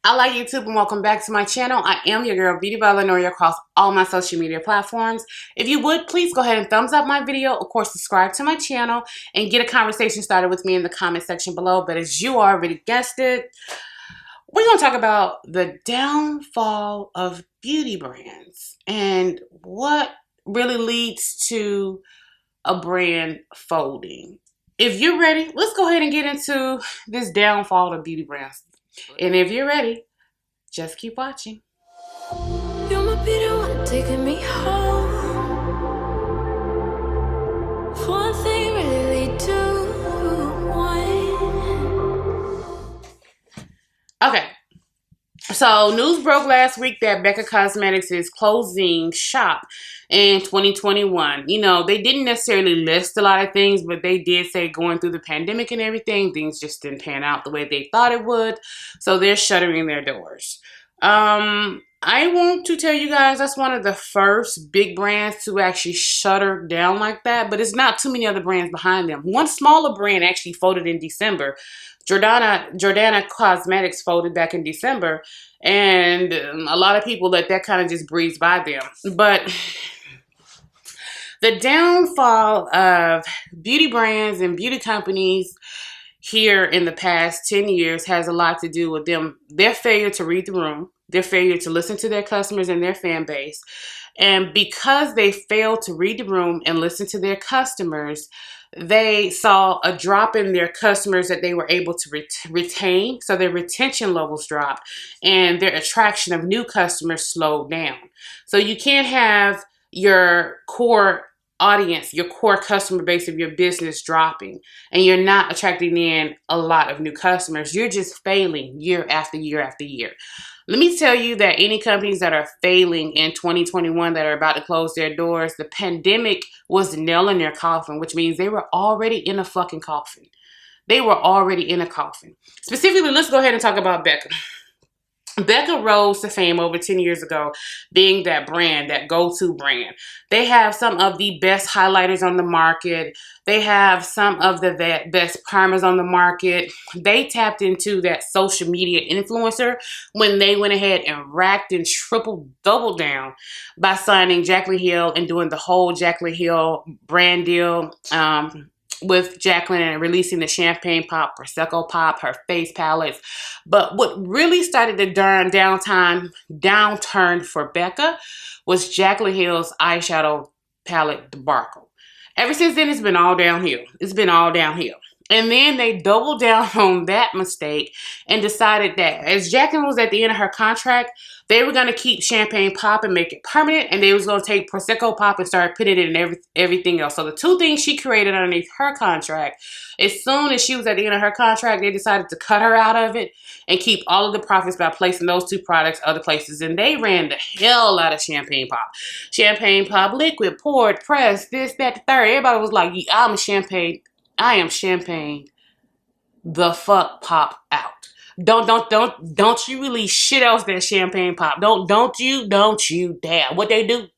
I like YouTube and welcome back to my channel. I am your girl, Beauty Valerie, across all my social media platforms. If you would, please go ahead and thumbs up my video. Of course, subscribe to my channel and get a conversation started with me in the comment section below. But as you already guessed it, we're going to talk about the downfall of beauty brands and what really leads to a brand folding. If you're ready, let's go ahead and get into this downfall of beauty brands. And if you're ready, just keep watching. You're my beauty one, taking me home. One thing really lead to one. Okay. So news broke last week that Becca Cosmetics is closing shop in 2021. You know, they didn't necessarily list a lot of things, but they did say going through the pandemic and everything, things just didn't pan out the way they thought it would. So they're shuttering their doors. I want to tell you guys that's one of the first big brands to actually shutter down like that, but it's not too many other brands behind them. One smaller brand actually folded in December. Jordana Cosmetics folded back in December, and a lot of people let that kind of just breeze by them. But the downfall of beauty brands and beauty companies here in the past 10 years has a lot to do with them, their failure to read the room, their failure to listen to their customers and their fan base. And because they failed to read the room and listen to their customers, they saw a drop in their customers that they were able to retain. So their retention levels dropped and their attraction of new customers slowed down. So you can't have your core audience, your core customer base of your business dropping, and you're not attracting in a lot of new customers. You're just failing year after year after year. Let me tell you that any companies that are failing in 2021 that are about to close their doors, the pandemic was the nail in their coffin, which means they were already in a fucking coffin. They were already in a coffin. Specifically, let's go ahead and talk about Becca. Becca rose to fame over 10 years ago being that brand, that go-to brand. They have some of the best highlighters on the market. They have some of the best primers on the market. They tapped into that social media influencer when they went ahead and racked and doubled down by signing Jaclyn Hill and doing the whole Jaclyn Hill brand deal with Jaclyn and releasing the Champagne Pop, Prosecco Pop, her face palettes. But what really started the downturn for Becca was Jaclyn Hill's eyeshadow palette debacle. Ever since then, it's been all downhill. It's been all downhill. And then they doubled down on that mistake and decided that as Jaclyn was at the end of her contract, they were going to keep Champagne Pop and make it permanent, and they was going to take Prosecco Pop and start putting it in everything else. So the two things she created underneath her contract, as soon as she was at the end of her contract, they decided to cut her out of it and keep all of the profits by placing those two products other places. And they ran the hell out of Champagne Pop. Champagne Pop liquid, poured, pressed, this, that, the third. Everybody was like, I am champagne the fuck pop out. Don't you release shit else that Champagne Pop. Don't you dare. What they do,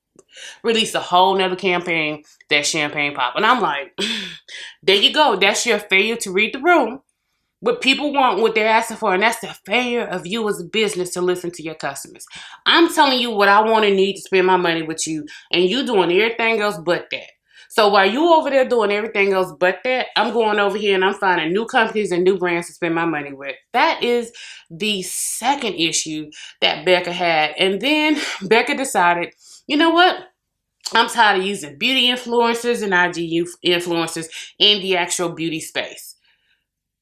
release a whole nother campaign that's Champagne Pop. And I'm like, there you go. That's your failure to read the room. What people want, what they're asking for, and that's the failure of you as a business to listen to your customers. I'm telling you what I want and need to spend my money with you, and you doing everything else but that. So while you over there doing everything else but that, I'm going over here and I'm finding new companies and new brands to spend my money with. That is the second issue that Becca had. And then Becca decided, you know what? I'm tired of using beauty influencers and IG influencers in the actual beauty space.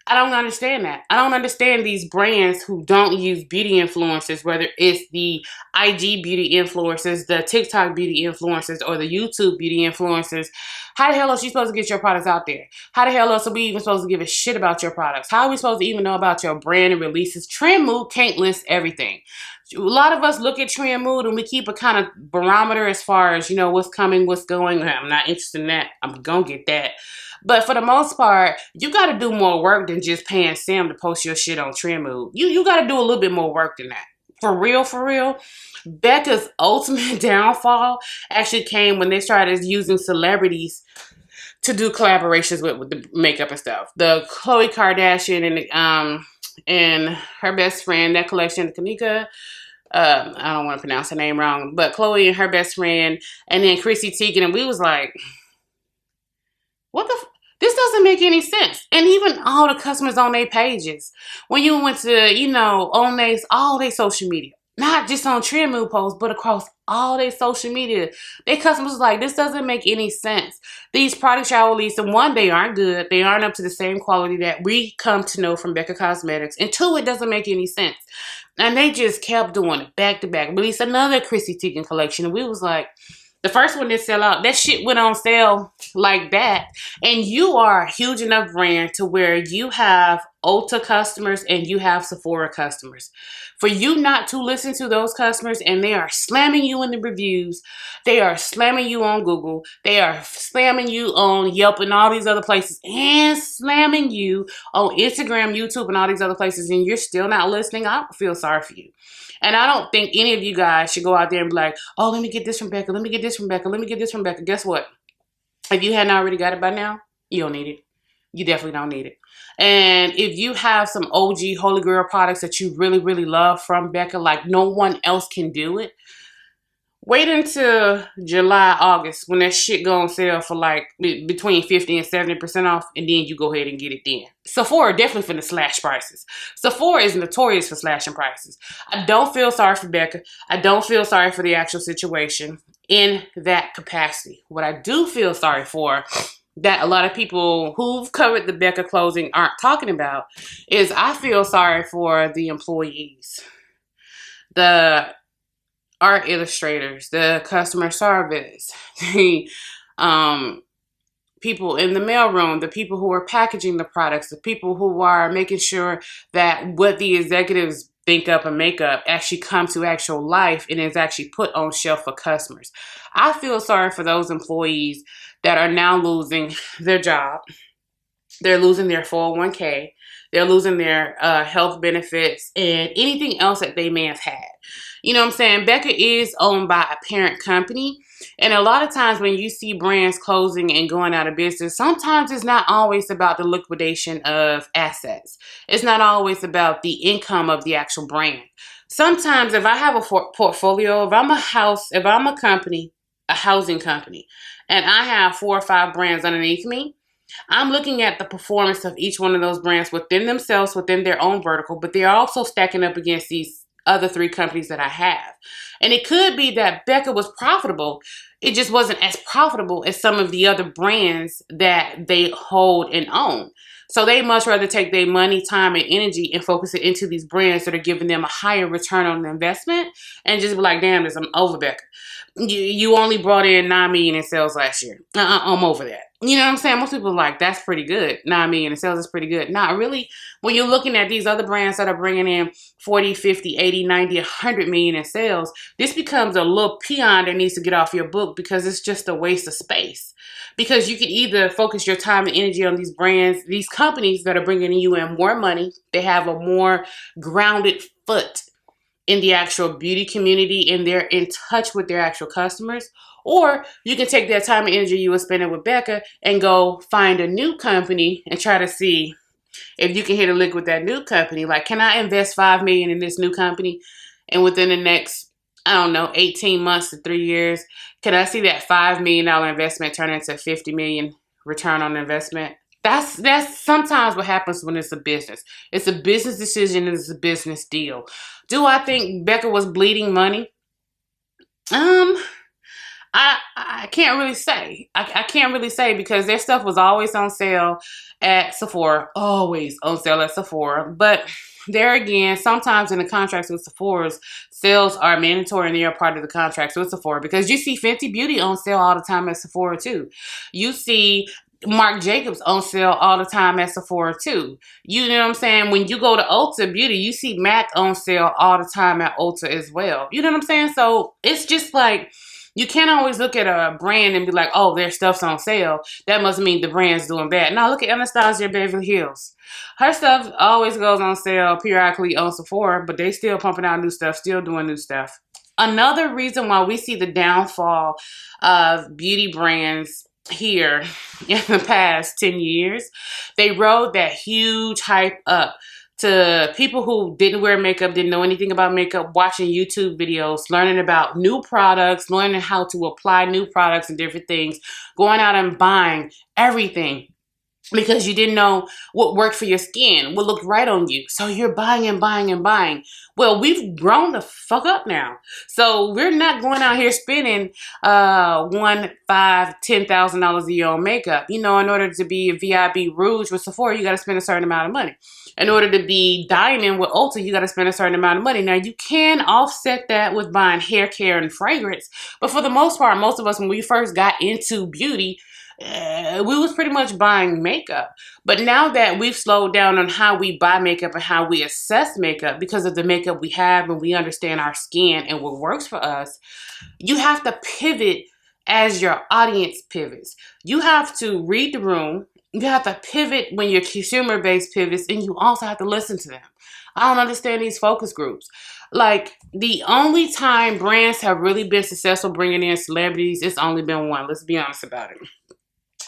I don't understand that. I don't understand these brands who don't use beauty influencers, whether it's the IG beauty influencers, the TikTok beauty influencers, or the YouTube beauty influencers. How the hell are you supposed to get your products out there? How the hell else are we even supposed to give a shit about your products? How are we supposed to even know about your brand and releases? Trend Mood can't list everything. A lot of us look at Trend Mood and we keep a kind of barometer as far as, you know, what's coming, what's going. I'm not interested in that. I'm going to get that. But for the most part, you got to do more work than just paying Sam to post your shit on Trend Mood. You got to do a little bit more work than that. For real, Becca's ultimate downfall actually came when they started using celebrities to do collaborations with the makeup and stuff. The Khloe Kardashian and and her best friend, that collection, Kanika. I don't want to pronounce her name wrong, but Chloe and her best friend, and then Chrissy Teigen, and we was like, what the? This doesn't make any sense. And even all the customers on their pages, when you went to, on all their social media, not just on Trend Move posts, but across all their social media, their customers was like, this doesn't make any sense. These products y'all releasing, one, they aren't good. They aren't up to the same quality that we come to know from Becca Cosmetics. And two, it doesn't make any sense. And they just kept doing it back to back. Released another Chrissy Teigen collection. And we was like, the first one didn't sell out. That shit went on sale like that. And you are a huge enough brand to where you have Ulta customers and you have Sephora customers. For you not to listen to those customers, and they are slamming you in the reviews, they are slamming you on Google, they are slamming you on Yelp and all these other places, and slamming you on Instagram, YouTube, and all these other places, and you're still not listening, I feel sorry for you. And I don't think any of you guys should go out there and be like, oh, let me get this from Becca, let me get this from Becca, let me get this from Becca. Guess what? If you hadn't already got it by now, you don't need it. You definitely don't need it. And if you have some OG Holy Grail products that you really, really love from Becca, like no one else can do it, wait until July, August, when that shit go on sale for like between 50 and 70% off, and then you go ahead and get it then. Sephora definitely finna slash prices. Sephora is notorious for slashing prices. I don't feel sorry for Becca. I don't feel sorry for the actual situation in that capacity. What I do feel sorry for, that a lot of people who've covered the Becca closing aren't talking about, is I feel sorry for the employees, the art illustrators, the customer service, the people in the mailroom, the people who are packaging the products, the people who are making sure that what the executives think up and make up actually come to actual life and is actually put on shelf for customers. I feel sorry for those employees that are now losing their job. They're losing their 401k. They're losing their health benefits and anything else that they may have had. You know what I'm saying? Becca is owned by a parent company. And a lot of times when you see brands closing and going out of business, sometimes it's not always about the liquidation of assets. It's not always about the income of the actual brand. Sometimes if I have a portfolio, if I'm a company, a housing company, and I have 4 or 5 brands underneath me, I'm looking at the performance of each one of those brands within themselves, within their own vertical, but they're also stacking up against these other 3 companies that I have. And it could be that Becca was profitable. It just wasn't as profitable as some of the other brands that they hold and own. So they much rather take their money, time, and energy and focus it into these brands that are giving them a higher return on the investment and just be like, damn this, I'm over Becca. You only brought in $9 million in sales last year. I'm over that. You know what I'm saying? Most people are like, that's pretty good. $9 million in sales is pretty good. Not really. When you're looking at these other brands that are bringing in 40, 50, 80, 90, 100 million in sales, this becomes a little peon that needs to get off your book because it's just a waste of space. Because you can either focus your time and energy on these brands, these companies that are bringing you in more money. They have a more grounded foot in the actual beauty community and they're in touch with their actual customers. Or you can take that time and energy you were spending with Becca and go find a new company and try to see if you can hit a lick with that new company. Like, can I invest $5 million in this new company? And within the next, 18 months to 3 years, can I see that $5 million investment turn into $50 million return on investment? That's sometimes what happens when it's a business. It's a business decision and it's a business deal. Do I think Becca was bleeding money? I can't really say. I can't really say because their stuff was always on sale at Sephora. Always on sale at Sephora. But there again, sometimes in the contracts with Sephora's, sales are mandatory and they are part of the contracts with Sephora. Because you see Fenty Beauty on sale all the time at Sephora too. You see Marc Jacobs on sale all the time at Sephora too. You know what I'm saying? When you go to Ulta Beauty, you see MAC on sale all the time at Ulta as well. You know what I'm saying? So it's just like, you can't always look at a brand and be like, oh, their stuff's on sale. That must mean the brand's doing bad. Now look at Anastasia Beverly Hills. Her stuff always goes on sale periodically on Sephora, but they still pumping out new stuff, still doing new stuff. Another reason why we see the downfall of beauty brands here in the past 10 years, they rode that huge hype up to people who didn't wear makeup, didn't know anything about makeup, watching YouTube videos, learning about new products, learning how to apply new products and different things, going out and buying everything because you didn't know what worked for your skin, what looked right on you. So you're buying and buying and buying. Well, we've grown the fuck up now. So we're not going out here spending $1,000, $5,000, $10,000 a year on makeup. You know, in order to be a VIB Rouge with Sephora, you got to spend a certain amount of money. In order to be Diamond with Ulta, you got to spend a certain amount of money. Now, you can offset that with buying hair care and fragrance. But for the most part, most of us, when we first got into beauty, we was pretty much buying makeup. But now that we've slowed down on how we buy makeup and how we assess makeup because of the makeup we have and we understand our skin and what works for us, you have to pivot as your audience pivots. You have to read the room. You have to pivot when your consumer base pivots, and you also have to listen to them. I don't understand these focus groups. Like, the only time brands have really been successful bringing in celebrities, it's only been one. Let's be honest about it.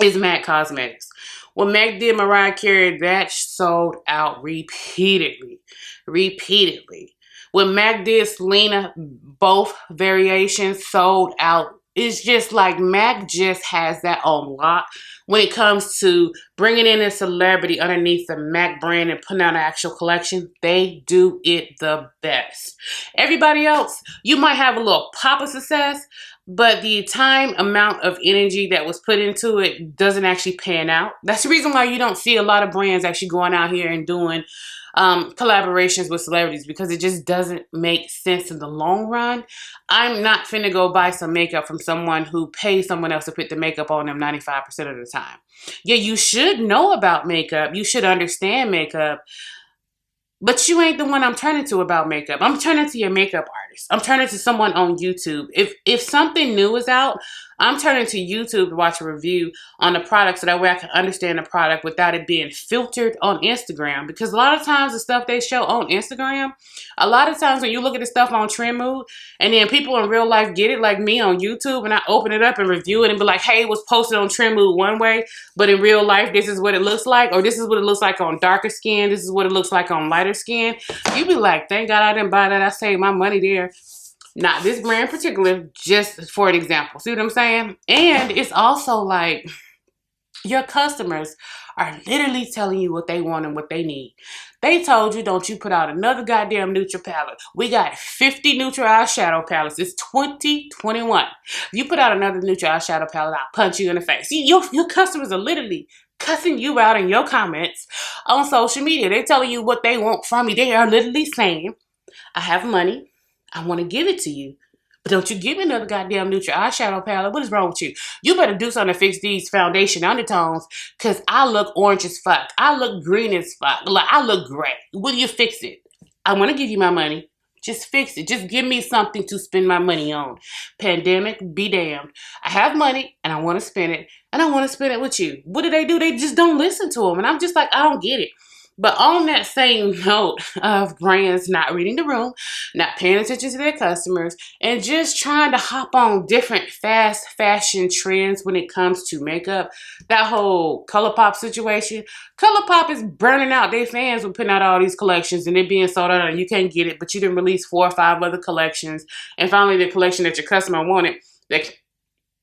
Is MAC Cosmetics. When MAC did Mariah Carey, that sold out repeatedly. When MAC did Selena, both variations sold out. It's just like MAC just has that on lock when it comes to bringing in a celebrity underneath the MAC brand and putting out an actual collection. They do it the best. Everybody else, you might have a little pop of success, but the time, amount of energy that was put into it doesn't actually pan out. That's the reason why you don't see a lot of brands actually going out here and doing collaborations with celebrities, because it just doesn't make sense in the long run. I'm not finna go buy some makeup from someone who pays someone else to put the makeup on them 95% of the time. Yeah, you should know about makeup. You should understand makeup. But you ain't the one I'm turning to about makeup. I'm turning to your makeup artist. I'm turning to someone on YouTube. If something new is out, I'm turning to YouTube to watch a review on the product so that way I can understand the product without it being filtered on Instagram. Because a lot of times the stuff they show on Instagram, a lot of times when you look at the stuff on Trend Mood and then people in real life get it, like me on YouTube, and I open it up and review it and be like, hey, it was posted on Trend Mood one way, but in real life this is what it looks like, or this is what it looks like on darker skin, this is what it looks like on lighter skin. You be like, thank God I didn't buy that. I saved my money there. Not this brand in particular, just for an example. See what I'm saying? And it's also like your customers are literally telling you what they want and what they need. They told you, don't you put out another goddamn neutral palette. We got 50 neutral eyeshadow palettes. It's 2021. If you put out another neutral eyeshadow palette, I'll punch you in the face. See, your customers are literally cussing you out in your comments on social media. They're telling you what they want from you. They are literally saying, I have money. I want to give it to you. But don't you give me another goddamn neutral eyeshadow palette. What is wrong with you? You better do something to fix these foundation undertones, because I look orange as fuck. I look green as fuck. Like, I look gray. Will you fix it? I want to give you my money. Just fix it. Just give me something to spend my money on. Pandemic, be damned. I have money and I want to spend it. And I want to spend it with you. What do? They just don't listen to them. And I'm just like, I don't get it. But on that same note of brands not reading the room, not paying attention to their customers, and just trying to hop on different fast fashion trends when it comes to makeup, that whole ColourPop situation, ColourPop is burning out their fans with putting out all these collections and it being sold out and you can't get it, but you didn't release 4 or 5 other collections. And finally the collection that your customer wanted,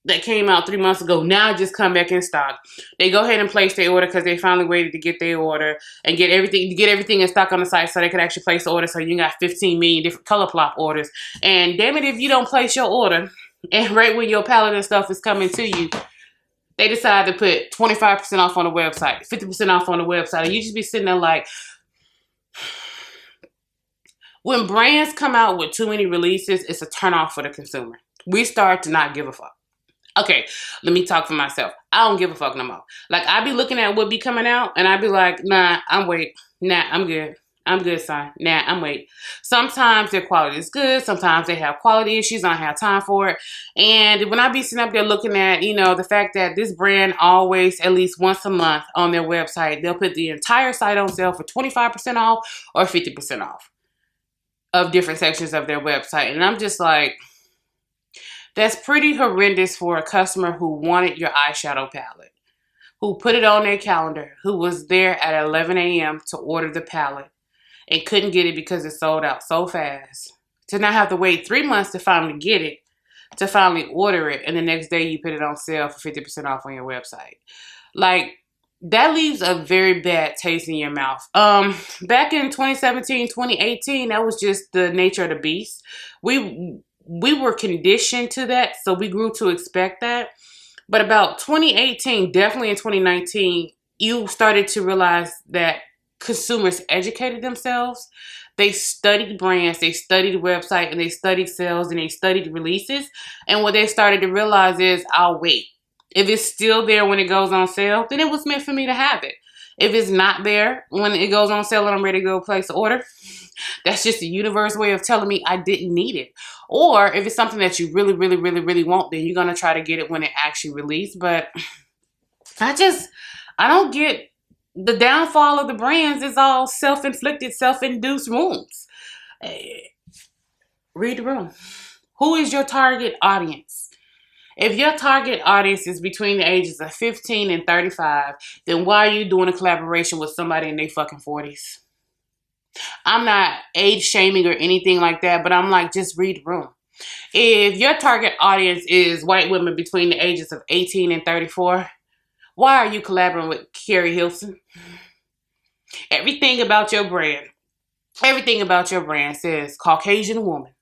that came out 3 months ago, now just come back in stock. They go ahead and place their order because they finally waited to get their order and get everything in stock on the site so they could actually place the order. So you got 15 million different ColourPop orders. And damn it, if you don't place your order, and right when your palette and stuff is coming to you, they decide to put 25% off on the website, 50% off on the website. And you just be sitting there like, when brands come out with too many releases, it's a turnoff for the consumer. We start to not give a fuck. Okay, let me talk for myself. I don't give a fuck no more. Like, I be looking at what be coming out, and I be like, nah, I'm wait. Nah, I'm good. I'm good, son. Nah, I'm wait. Sometimes their quality is good. Sometimes they have quality issues. I don't have time for it. And when I be sitting up there looking at, the fact that this brand always, at least once a month on their website, they'll put the entire site on sale for 25% off or 50% off of different sections of their website. And I'm just like, that's pretty horrendous for a customer who wanted your eyeshadow palette, who put it on their calendar, who was there at 11 a.m. to order the palette. and couldn't get it because it sold out so fast. To not have to wait 3 months to finally get it, to finally order it, and the next day you put it on sale for 50% off on your website. Like, that leaves a very bad taste in your mouth. Back in 2017, 2018, that was just the nature of the beast. We were conditioned to that, so we grew to expect that. But about 2018, definitely in 2019, you started to realize that consumers educated themselves. They studied brands, they studied website, and they studied sales, and they studied releases. And what they started to realize is, I'll wait. If it's still there when it goes on sale, then it was meant for me to have it. If it's not there when it goes on sale and I'm ready to go place the order, that's just the universe way of telling me I didn't need it. Or if it's something that you really, really, really, really want, then you're going to try to get it when it actually released. But I don't get the downfall of the brands is all self-inflicted, self-induced wounds. Read the room. Who is your target audience? If your target audience is between the ages of 15 and 35, then why are you doing a collaboration with somebody in their fucking 40s? I'm not age shaming or anything like that, but I'm like, just read the room. If your target audience is white women between the ages of 18 and 34, why are you collaborating with Carrie Hilson? Everything about your brand says Caucasian woman.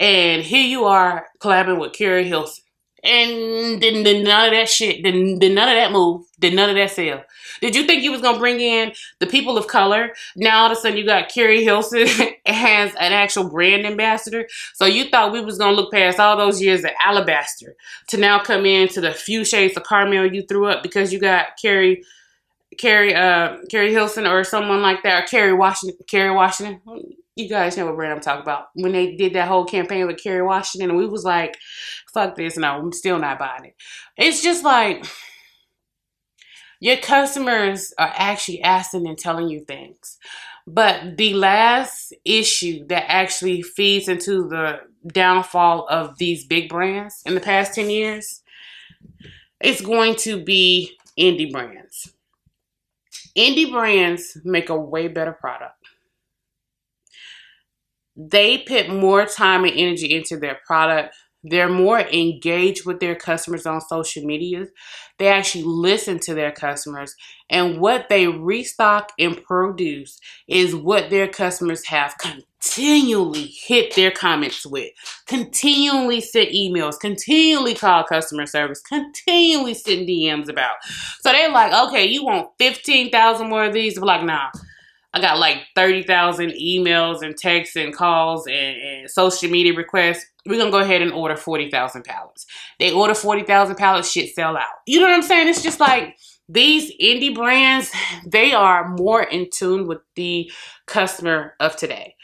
And here you are collaborating with Carrie Hilson. And then none of that shit, then none of that move, then none of that sale. Did you think you was going to bring in the people of color? Now all of a sudden you got Carrie Hilson as an actual brand ambassador. So you thought we was going to look past all those years of alabaster to now come into the few shades of caramel you threw up because you got Carrie Hilson or someone like that, or Kerry Washington. You guys know what brand I'm talking about. When they did that whole campaign with Kerry Washington, and we was like, fuck this, no, I'm still not buying it. It's just like, your customers are actually asking and telling you things. But the last issue that actually feeds into the downfall of these big brands in the past 10 years is going to be indie brands. Indie brands make a way better product. They put more time and energy into their product. They're more engaged with their customers on social media. They actually listen to their customers. And what they restock and produce is what their customers have continually hit their comments with. Continually send emails. Continually call customer service. Continually send DMs about. So they're like, okay, you want 15,000 more of these? We're like, nah. I got like 30,000 emails and texts and calls and social media requests. We're going to go ahead and order 40,000 pallets. They order 40,000 pallets, shit sell out. You know what I'm saying? It's just like these indie brands, they are more in tune with the customer of today.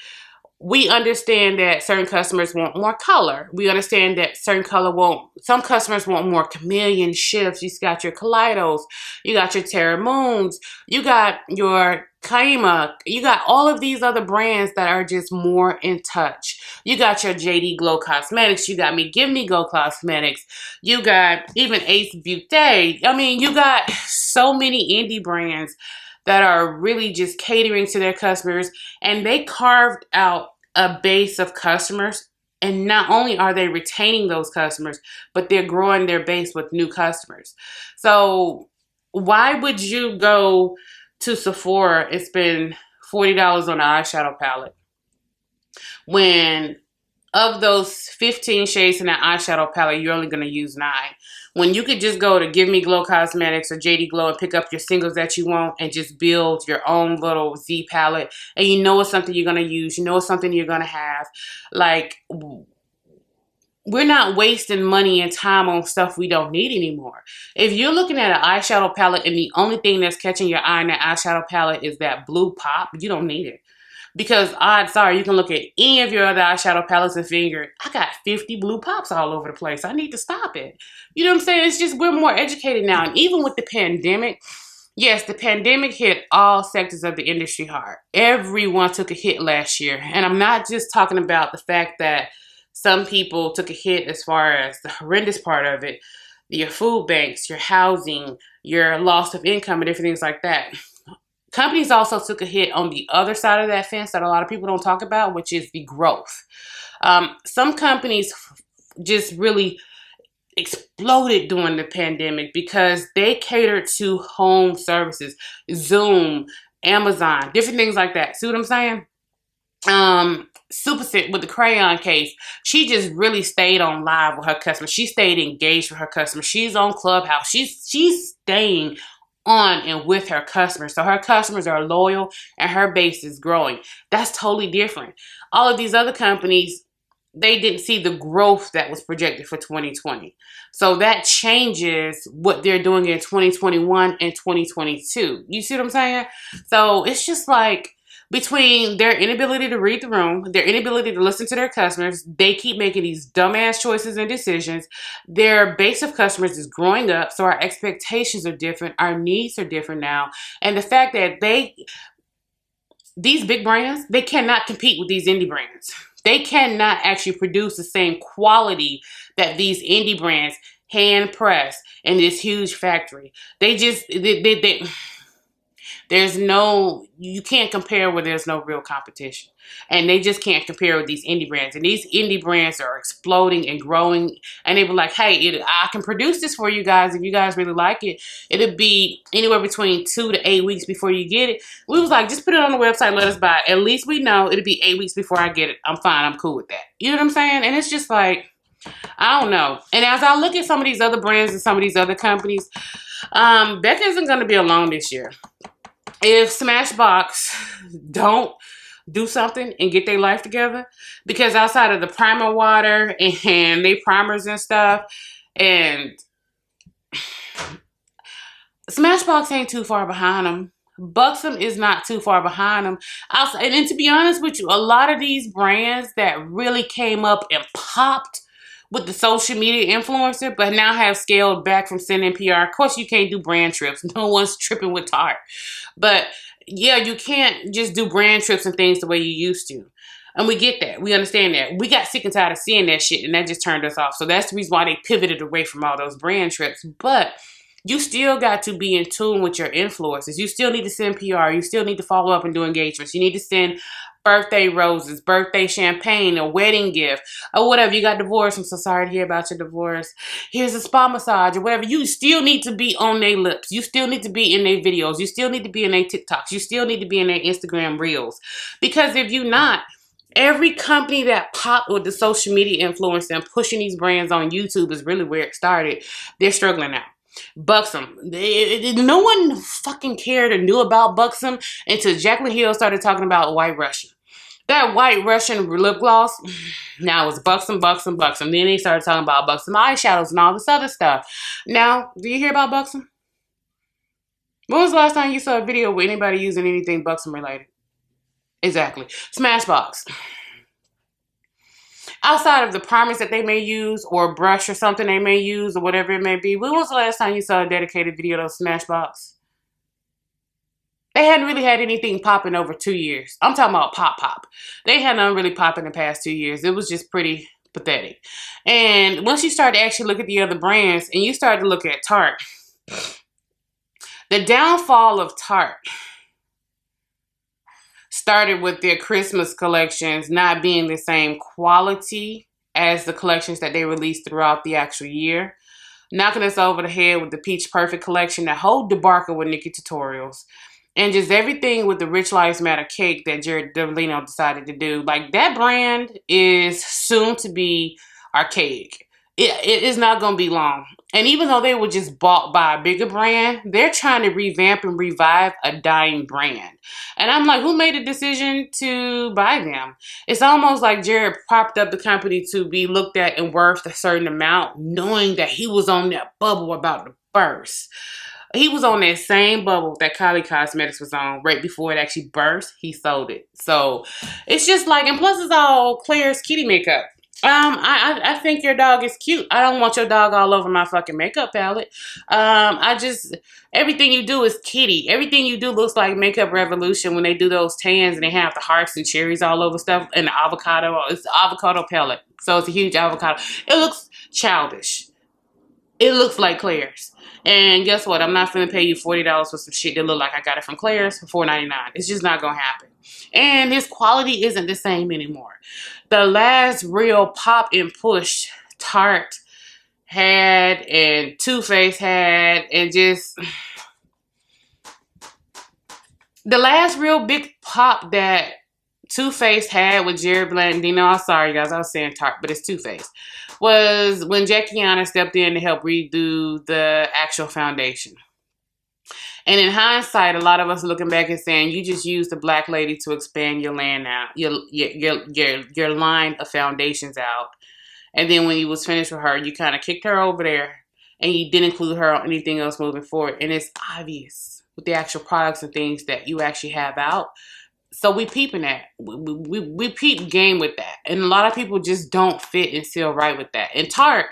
We understand that certain customers want more color. We understand that some customers want more chameleon shifts. You got your Kaleidos, you got your Terra Moons, you got your Kaima, you got all of these other brands that are just more in touch. You got your JD Glow Cosmetics, you got Give Me Glow Cosmetics, you got even Ace Beauté. I mean, you got so many indie brands that are really just catering to their customers, and they carved out a base of customers, and not only are they retaining those customers, but they're growing their base with new customers. So why would you go to Sephora and spend $40 on an eyeshadow palette when of those 15 shades in that eyeshadow palette, you're only going to use 9? When you could just go to Give Me Glow Cosmetics or JD Glow and pick up your singles that you want and just build your own little Z palette, and you know it's something you're going to use, you know it's something you're going to have. Like, we're not wasting money and time on stuff we don't need anymore. If you're looking at an eyeshadow palette and the only thing that's catching your eye in that eyeshadow palette is that blue pop, you don't need it. Because odds are you can look at any of your other eyeshadow palettes and figure, I got 50 blue pops all over the place. I need to stop it. You know what I'm saying? It's just we're more educated now. And even with the pandemic, yes, the pandemic hit all sectors of the industry hard. Everyone took a hit last year. And I'm not just talking about the fact that some people took a hit as far as the horrendous part of it, your food banks, your housing, your loss of income and different things like that. Companies also took a hit on the other side of that fence that a lot of people don't talk about, which is the growth. Some companies just really exploded during the pandemic because they catered to home services, Zoom, Amazon, different things like that. See what I'm saying? Super Sit with the crayon case, she just really stayed on live with her customers. She stayed engaged with her customers. She's on Clubhouse. She's staying on and with her customers. So her customers are loyal and her base is growing. That's totally different. All of these other companies, they didn't see the growth that was projected for 2020. So that changes what they're doing in 2021 and 2022. You see what I'm saying? So it's just like, between their inability to read the room, their inability to listen to their customers, they keep making these dumbass choices and decisions. Their base of customers is growing up, so our expectations are different. Our needs are different now. And the fact that these big brands, they cannot compete with these indie brands. They cannot actually produce the same quality that these indie brands hand press in this huge factory. You can't compare where there's no real competition. And they just can't compare with these indie brands. And these indie brands are exploding and growing. And they were like, hey, I can produce this for you guys. If you guys really like it, it'll be anywhere between 2 to 8 weeks before you get it. We was like, just put it on the website, let us buy it. At least we know it'll be 8 weeks before I get it. I'm fine. I'm cool with that. You know what I'm saying? And it's just like, I don't know. And as I look at some of these other brands and some of these other companies, Becca isn't going to be alone this year. If Smashbox don't do something and get their life together, because outside of the primer water and they primers and stuff, and Smashbox ain't too far behind them. Buxom is not too far behind them. And to be honest with you, a lot of these brands that really came up and popped with the social media influencer, but now have scaled back from sending PR. Of course, you can't do brand trips. No one's tripping with Tart. But yeah, you can't just do brand trips and things the way you used to. And we get that. We understand that. We got sick and tired of seeing that shit, and that just turned us off. So that's the reason why they pivoted away from all those brand trips. But you still got to be in tune with your influencers. You still need to send PR. You still need to follow up and do engagements. You need to send birthday roses, birthday champagne, a wedding gift, or whatever. You got divorced. I'm so sorry to hear about your divorce. Here's a spa massage or whatever. You still need to be on their lips. You still need to be in their videos. You still need to be in their TikToks. You still need to be in their Instagram reels. Because if you're not, every company that popped with the social media influence and pushing these brands on YouTube is really where it started. They're struggling now. Buxom. No one fucking cared or knew about Buxom until Jaclyn Hill started talking about White Russian. That White Russian lip gloss, now it's Buxom. Then they started talking about Buxom eyeshadows and all this other stuff. Now, do you hear about Buxom? When was the last time you saw a video with anybody using anything Buxom related? Exactly. Smashbox. Outside of the primers that they may use or brush or something they may use or whatever it may be, when was the last time you saw a dedicated video to Smashbox? They hadn't really had anything popping over 2 years. I'm talking about pop. They had none really pop in the past 2 years. It was just pretty pathetic. And once you start to actually look at the other brands and you start to look at Tart, the downfall of Tart started with their Christmas collections not being the same quality as the collections that they released throughout the actual year. Knocking us over the head with the Peach Perfect collection, that whole debacle with Nikki Tutorials, and just everything with the Rich Lives Matter cake that Jared Devlino decided to do. Like, that brand is soon to be archaic. It is not going to be long. And even though they were just bought by a bigger brand, they're trying to revamp and revive a dying brand. And I'm like, who made a decision to buy them? It's almost like Jared propped up the company to be looked at and worth a certain amount, knowing that he was on that bubble about to burst. He was on that same bubble that Kylie Cosmetics was on right before it actually burst. He sold it. So it's just like, and plus it's all Claire's kitty makeup. I think your dog is cute. I don't want your dog all over my fucking makeup palette. Everything you do is kitty. Everything you do looks like Makeup Revolution when they do those tans and they have the hearts and cherries all over stuff and the avocado. It's the avocado palette. So it's a huge avocado. It looks childish. It looks like Claire's. And guess what? I'm not finna pay you $40 for some shit that look like I got it from Claire's for $4.99. It's just not gonna happen. And his quality isn't the same anymore. The last real pop and push Tart had and Too Faced had, and just the last real big pop that Too Faced had with Jared Blandino, I'm sorry guys, I was saying Tart, but it's Too Faced, was when Jackie stepped in to help redo the actual foundation. And in hindsight, a lot of us looking back and saying, you just used the black lady to expand your land out, your line of foundations out. And then when you was finished with her, you kind of kicked her over there and you didn't include her on anything else moving forward. And it's obvious with the actual products and things that you actually have out. So we peeping that. We peep game with that. And a lot of people just don't fit and feel right with that. And Tart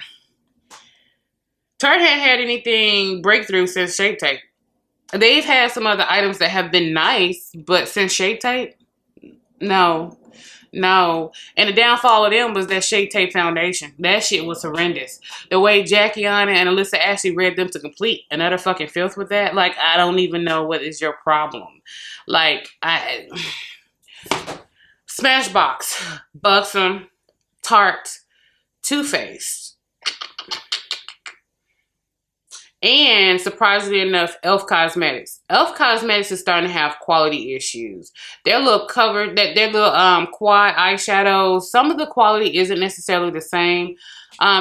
hadn't had anything breakthrough since Shape Tape. They've had some other items that have been nice, but since Shape Tape, no. And the downfall of them was that Shape Tape foundation. That shit was horrendous. The way Jackie and Alyssa actually read them to complete and utter fucking filth with that, like, I don't even know what is your problem. Like, Smashbox, Buxom, Tart, Too Faced. And surprisingly enough, Elf Cosmetics. Elf Cosmetics is starting to have quality issues. Their little cover, their little quad eyeshadows, some of the quality isn't necessarily the same.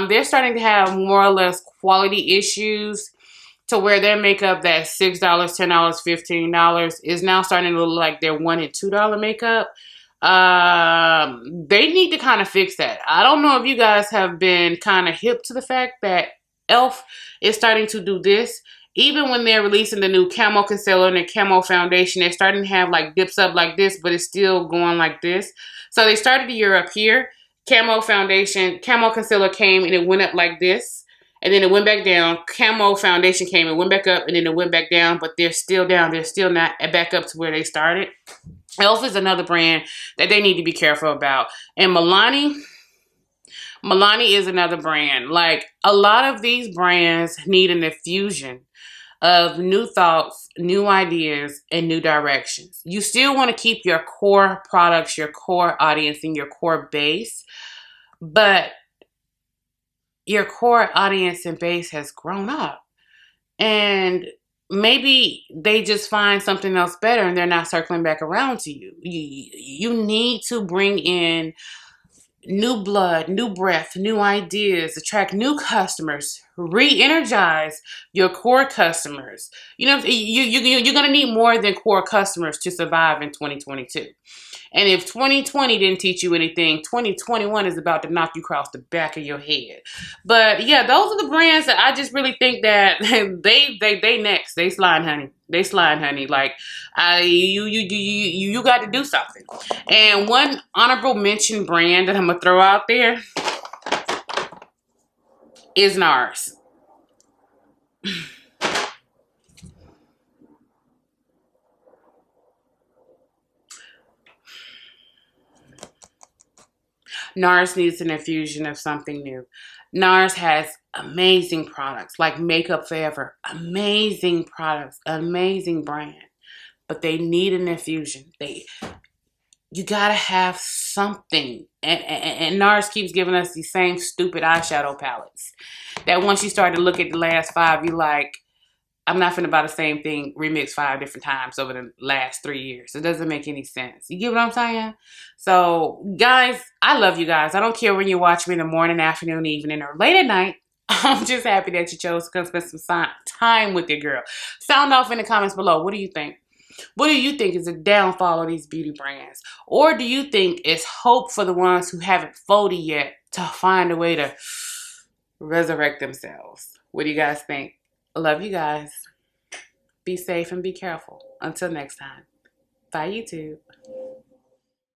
They're starting to have more or less quality issues to where their makeup that's $6, $10, $15 is now starting to look like their $1 and $2 makeup. They need to kind of fix that. I don't know if you guys have been kind of hip to the fact that Elf is starting to do this. Even when they're releasing the new camo concealer and the camo foundation, they're starting to have like dips up like this, but it's still going like this. So they started the year up here. Camo foundation, camo concealer came and it went up like this. And then it went back down. Camo foundation came and went back up, and then it went back down, but they're still down. They're still not back up to where they started. Elf is another brand that they need to be careful about. And Milani is another brand. Like, a lot of these brands need an infusion of new thoughts, new ideas, and new directions. You still want to keep your core products, your core audience, and your core base, but your core audience and base has grown up. And maybe they just find something else better and they're not circling back around to you. You need to bring in new blood, new breath, new ideas, attract new customers, re-energize your core customers. You know, you're going to need more than core customers to survive in 2022. And if 2020 didn't teach you anything, 2021 is about to knock you across the back of your head. But yeah, those are the brands that I just really think that they next. They slide, honey. They slide, honey. Like, you got to do something. And one honorable mention brand that I'm gonna throw out there is NARS. NARS needs an infusion of something new. NARS has amazing products like Makeup Forever. Amazing products, amazing brand. But they need an infusion. You gotta have something. And NARS keeps giving us these same stupid eyeshadow palettes that once you start to look at the last 5, you're like, I'm not finna buy the same thing remixed 5 different times over the last 3 years. It doesn't make any sense. You get what I'm saying? So, guys, I love you guys. I don't care when you watch me in the morning, afternoon, evening, or late at night. I'm just happy that you chose to come spend some time with your girl. Sound off in the comments below. What do you think? What do you think is the downfall of these beauty brands? Or do you think it's hope for the ones who haven't folded yet to find a way to resurrect themselves? What do you guys think? I love you guys. Be safe and be careful. Until next time. Bye, YouTube.